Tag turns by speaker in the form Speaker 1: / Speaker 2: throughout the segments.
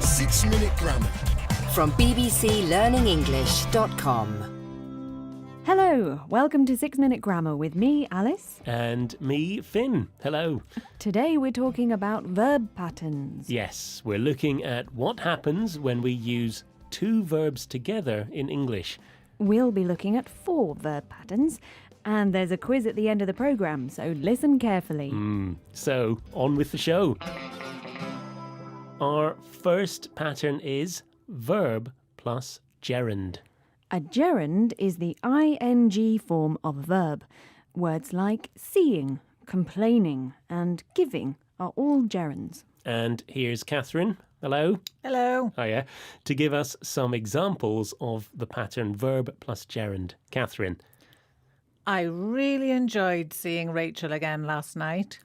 Speaker 1: 6-Minute Grammar.
Speaker 2: From bbclearningenglish.com.
Speaker 3: Hello, welcome to 6-Minute Grammar with me, Alice.
Speaker 4: And me, Finn. Hello.
Speaker 3: Today we're talking about verb patterns.
Speaker 4: Yes, we're looking at what happens when we use two verbs together in English.
Speaker 3: We'll be looking at 4 verb patterns, and there's a quiz at the end of the programme, so listen carefully.
Speaker 4: So, on with the show. Our first pattern is verb plus gerund.
Speaker 3: A gerund is the ing form of a verb. Words like seeing, complaining, and giving are all gerunds.
Speaker 4: And here's Catherine. Hello.
Speaker 5: Hello.
Speaker 4: Hiya. To give us some examples of the pattern verb plus gerund. Catherine.
Speaker 5: I really enjoyed seeing Rachel again last night.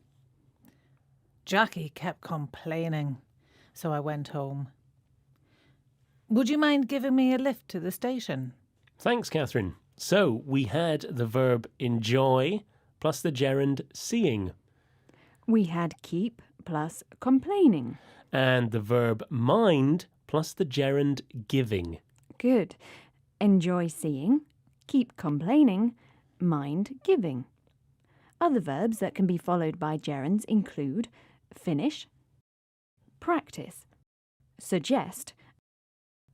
Speaker 5: Jackie kept complaining, so I went home. Would you mind giving me a lift to the station?
Speaker 4: Thanks, Catherine. So, we had the verb enjoy plus the gerund seeing.
Speaker 3: We had keep plus complaining.
Speaker 4: And the verb mind plus the gerund giving.
Speaker 3: Good. Enjoy seeing, keep complaining, mind giving. Other verbs that can be followed by gerunds include finish, practice, suggest,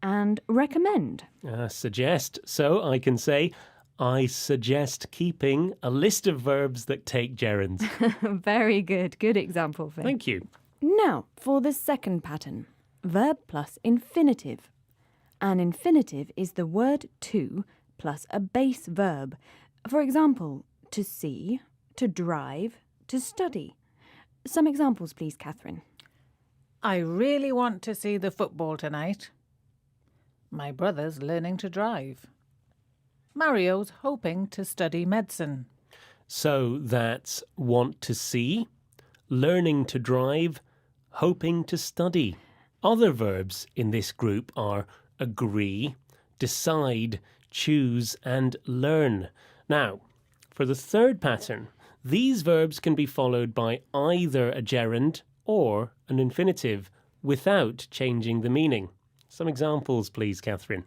Speaker 3: and recommend.
Speaker 4: Suggest. So I can say, I suggest keeping a list of verbs that take gerunds.
Speaker 3: Very good. Good example, Finn.
Speaker 4: Thank you.
Speaker 3: Now, for the second pattern, verb plus infinitive. An infinitive is the word to plus a base verb. For example, to see, to drive, to study. Some examples, please, Catherine.
Speaker 5: I really want to see the football tonight. My brother's learning to drive. Mario's hoping to study medicine.
Speaker 4: So that's want to see, learning to drive, hoping to study. Other verbs in this group are agree, decide, choose, and learn. Now, for the third pattern, these verbs can be followed by either a gerund or an infinitive without changing the meaning. Some examples, please, Catherine.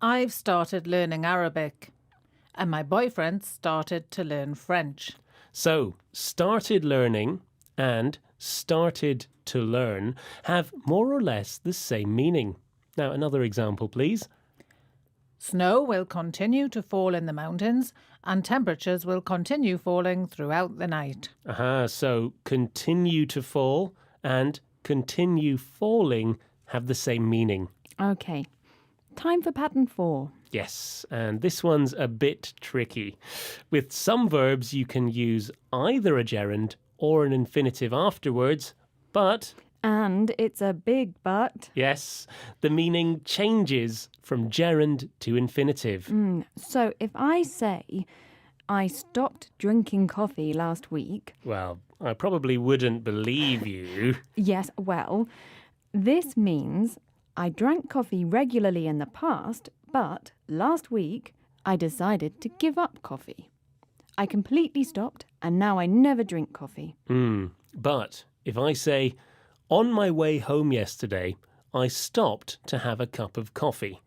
Speaker 5: I've started learning Arabic, and my boyfriend started to learn French.
Speaker 4: So, started learning and started to learn have more or less the same meaning. Now, another example, please.
Speaker 5: Snow will continue to fall in the mountains, and temperatures will continue falling throughout the night.
Speaker 4: So continue to fall and continue falling have the same meaning.
Speaker 3: Okay. Time for pattern 4.
Speaker 4: Yes, and this one's a bit tricky. With some verbs, you can use either a gerund or an infinitive afterwards, but...
Speaker 3: And it's a big but.
Speaker 4: Yes, the meaning changes from gerund to infinitive.
Speaker 3: So if I say, I stopped drinking coffee last week...
Speaker 4: Well, I probably wouldn't believe you.
Speaker 3: Yes, well, this means I drank coffee regularly in the past, but last week I decided to give up coffee. I completely stopped, and now I never drink coffee.
Speaker 4: But if I say, on my way home yesterday, I stopped to have a cup of coffee.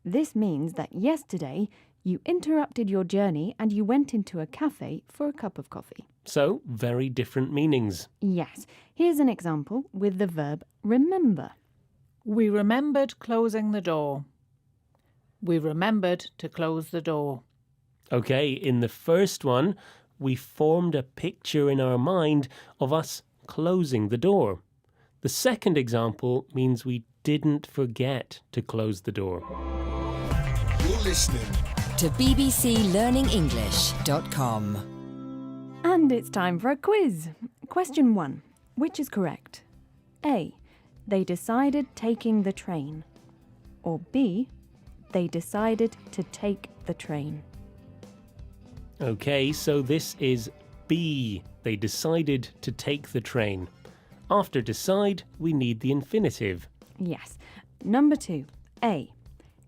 Speaker 3: This means that yesterday you interrupted your journey and you went into a cafe for a cup of coffee.
Speaker 4: So, very different meanings.
Speaker 3: Yes. Here's an example with the verb remember.
Speaker 5: We remembered closing the door. We remembered to close the door.
Speaker 4: Okay, in the first one, we formed a picture in our mind of us closing the door. The second example means we didn't forget to close the door.
Speaker 1: You're listening
Speaker 2: To bbclearningenglish.com.
Speaker 3: And it's time for a quiz. Question 1. Which is correct? A. They decided taking the train. Or B. They decided to take the train.
Speaker 4: Okay, so this is B. They decided to take the train. After decide, we need the infinitive.
Speaker 3: Yes. Number 2. A.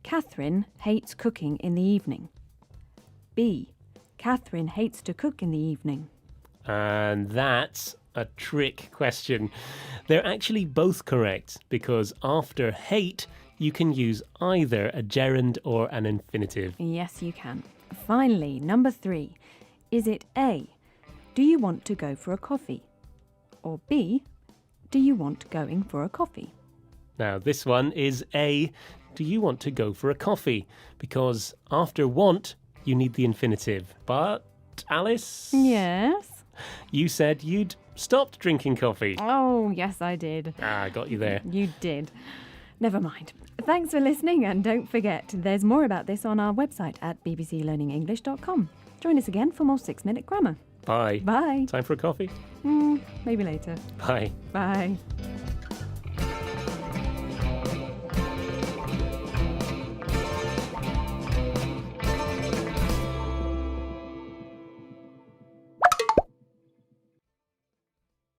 Speaker 3: Catherine hates cooking in the evening. B. Catherine hates to cook in the evening.
Speaker 4: And that's a trick question. They're actually both correct because after hate, you can use either a gerund or an infinitive.
Speaker 3: Yes, you can. Finally, number 3. Is it A, do you want to go for a coffee? Or B, do you want going for a coffee?
Speaker 4: Now, this one is A, do you want to go for a coffee? Because after want, you need the infinitive. But, Alice,
Speaker 3: Yes.
Speaker 4: you said you'd stopped drinking coffee.
Speaker 3: Oh, yes, I did.
Speaker 4: I got you there.
Speaker 3: You did. Never mind. Thanks for listening, and don't forget, there's more about this on our website at bbclearningenglish.com. Join us again for more 6-Minute Grammar.
Speaker 4: Bye.
Speaker 3: Bye.
Speaker 4: Time for a coffee?
Speaker 3: Maybe later.
Speaker 4: Bye.
Speaker 3: Bye.